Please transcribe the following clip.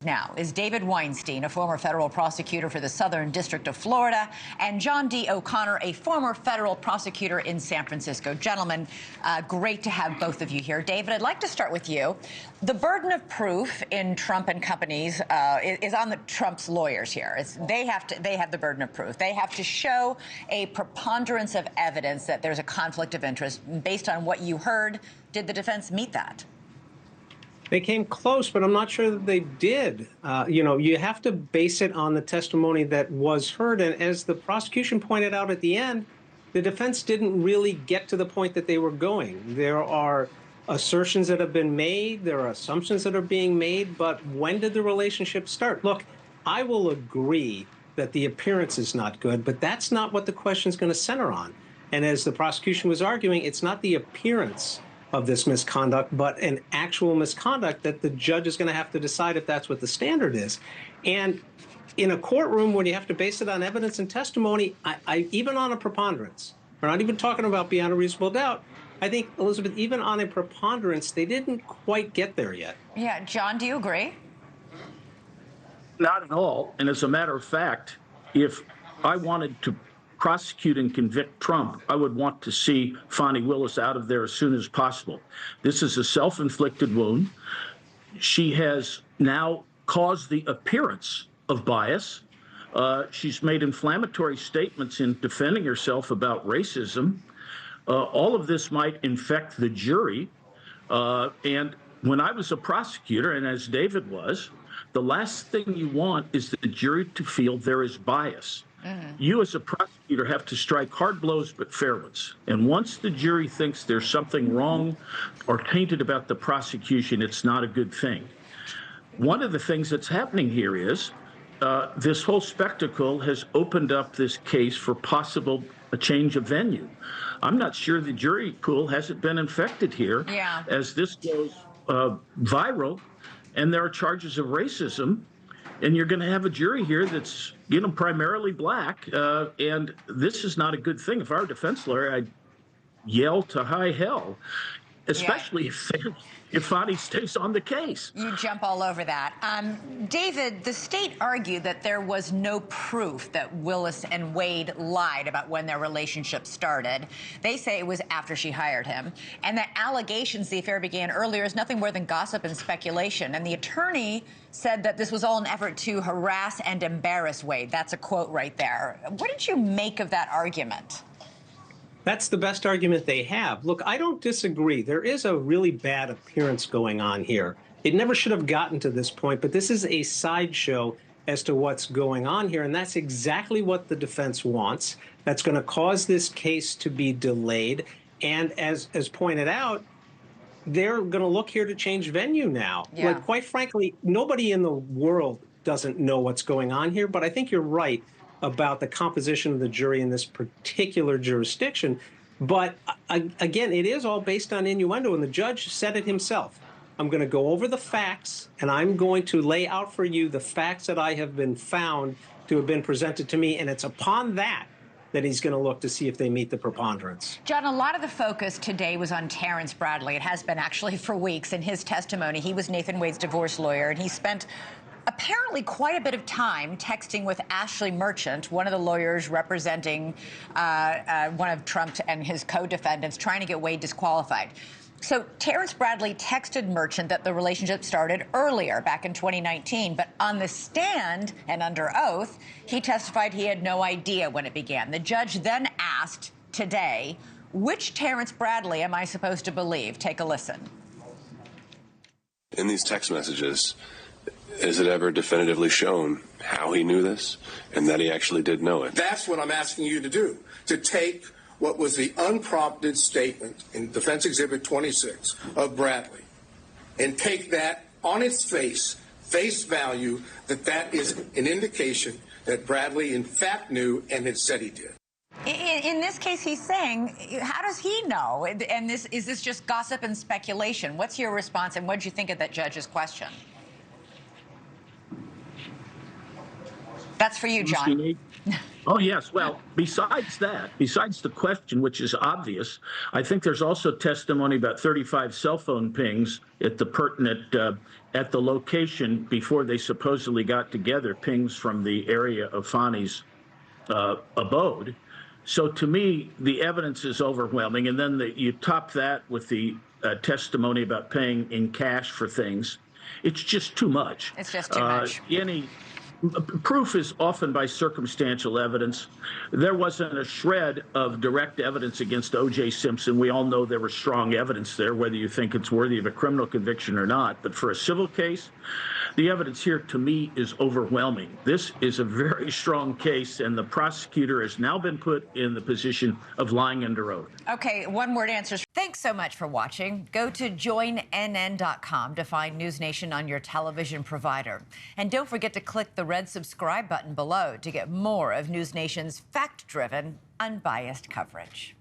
us now is David Weinstein, a former federal prosecutor for the Southern District of Florida, and John D. O'Connor, a former federal prosecutor in San Francisco. Gentlemen, great to have both of you here. David, I'd like to start with you. The burden of proof in Trump and companies is on the Trump's lawyers here. They have the burden of proof. They have to show a preponderance of evidence that there's a conflict of interest. Based on what you heard, did the defense meet that? They came close, but I'm not sure that they did. You have to base it on the testimony that was heard. And as the prosecution pointed out at the end, the defense didn't really get to the point that they were going. There are assertions that have been made. There are assumptions that are being made. But when did the relationship start? Look, I will agree that the appearance is not good, but that's not what the question is going to center on. And as the prosecution was arguing, it's not the appearance of this misconduct, but an actual misconduct that the judge is going to have to decide if that's what the standard is. And in a courtroom when you have to base it on evidence and testimony, even on a preponderance, we're not even talking about beyond a reasonable doubt, I think, Elizabeth, even on a preponderance, they didn't quite get there yet. Yeah. John, do you agree? Not at all. And as a matter of fact, if I wanted to prosecute and convict Trump, I would want to see Fani Willis out of there as soon as possible. This is a self-inflicted wound. She has now caused the appearance of bias. She's made inflammatory statements in defending herself about racism. All of this might infect the jury. And when I was a prosecutor, and as David was, the last thing you want is the jury to feel there is bias. You as a prosecutor have to strike hard blows but fair ones. And once the jury thinks there's something wrong or tainted about the prosecution, it's not a good thing. One of the things that's happening here is this whole spectacle has opened up this case for possible a change of venue. I'm not sure the jury pool hasn't been infected here as this goes viral and there are charges of racism. And you're going to have a jury here that's, primarily black, and this is not a good thing. If I were a defense lawyer, I'd yell to high hell, especially if Fani stays on the case. You jump all over that. David, the state argued that there was no proof that Willis and Wade lied about when their relationship started. They say it was after she hired him, and that allegations the affair began earlier is nothing more than gossip and speculation. And the attorney said that this was all an effort to harass and embarrass Wade. That's a quote right there. What did you make of that argument? That's the best argument they have. Look, I don't disagree. There is a really bad appearance going on here. It never should have gotten to this point, but this is a sideshow as to what's going on here, and that's exactly what the defense wants. That's going to cause this case to be delayed, and as pointed out, they're going to look here to change venue now. Like, quite frankly, nobody in the world doesn't know what's going on here, but I think you're right about the composition of the jury in this particular jurisdiction. But again, it is all based on innuendo, and the judge said it himself. I'm going to go over the facts, and I'm going to lay out for you the facts that I have been found to have been presented to me, and it's upon that he's going to look to see if they meet the preponderance. John, a lot of the focus today was on Terrence Bradley. It has been actually for weeks. In his testimony, he was Nathan Wade's divorce lawyer, and he spent apparently quite a bit of time texting with Ashley Merchant, one of the lawyers representing one of Trump and his co-defendants, trying to get Wade disqualified. So Terrence Bradley texted Merchant that the relationship started earlier, back in 2019. But on the stand and under oath, he testified he had no idea when it began. The judge then asked today, which Terrence Bradley am I supposed to believe? Take a listen. In these text messages, is it ever definitively shown how he knew this and that he actually did know it? That's what I'm asking you to do, to take what was the unprompted statement in Defense Exhibit 26 of Bradley and take that on its face value, that is an indication that Bradley in fact knew and had said he did. In this case, he's saying, how does he know? And is this just gossip and speculation? What's your response, and what did you think of that judge's question? That's for you, John. Oh, yes. Well, besides that, besides the question, which is obvious, I think there's also testimony about 35 cell phone pings at the pertinent, at the location before they supposedly got together, pings from the area of Fani's abode. So to me, the evidence is overwhelming. And then you top that with the testimony about paying in cash for things. It's just too much. It's just too much. Proof is often by circumstantial evidence. There wasn't a shred of direct evidence against O.J. Simpson. We all know there was strong evidence there, whether you think it's worthy of a criminal conviction or not. But for a civil case, the evidence here, to me, is overwhelming. This is a very strong case, and the prosecutor has now been put in the position of lying under oath. Okay, one-word answers. Thanks so much for watching. Go to joinnn.com to find NewsNation on your television provider. And don't forget to click the red subscribe button below to get more of NewsNation's fact-driven, unbiased coverage.